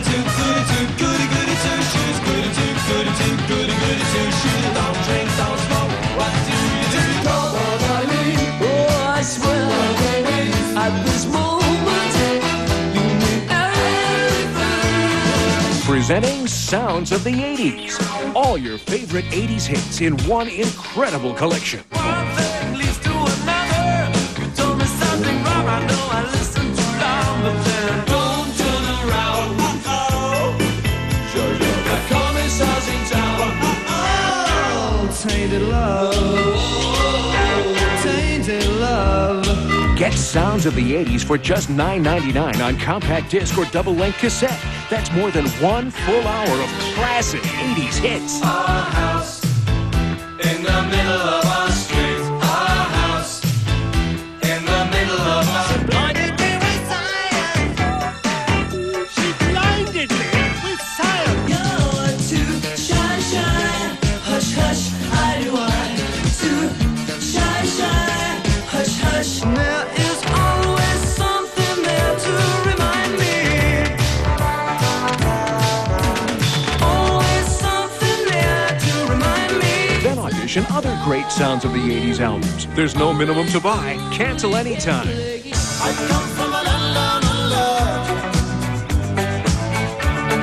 two, goody two, goody goody two shoes. Goody two, goody two, goody goody two shoes. Don't drink, don't smoke. What do you do? Oh, I swear, at this moment, you mean everything. Presenting Sounds of the 80s. All your favorite 80s hits in one incredible collection. One thing leads to another. You told me something wrong. I know I listened too long, but then don't turn around. I call me stars in town. Tainted love. Tainted love. Get Sounds of the 80s for just $9.99 on compact disc or double-length cassette. That's more than 1 full hour of classic 80s hits. Our house in the middle of our street. Our house in the middle of our street. She blinded me with science. She blinded me with science. You're too shy, shy. Hush, hush, I do I. Too shy, shy. Hush, hush. There is always something there to remind me. Always something there to remind me. Then audition other great Sounds of the 80s albums. There's no minimum to buy. Cancel anytime. I come from a land down under.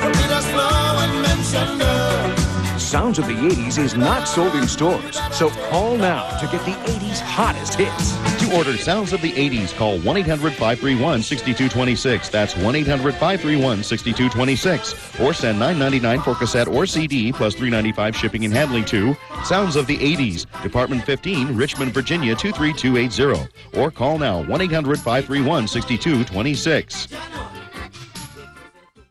Repeat us slow and mention her. Sounds of the 80s is not sold in stores, so call now to get the 80s hottest hits. To order Sounds of the 80s, call 1-800-531-6226. That's 1-800-531-6226. Or send $9.99 for cassette or CD plus $3.95 shipping and handling to Sounds of the 80s, Department 15, Richmond, Virginia 23280. Or call now 1-800-531-6226.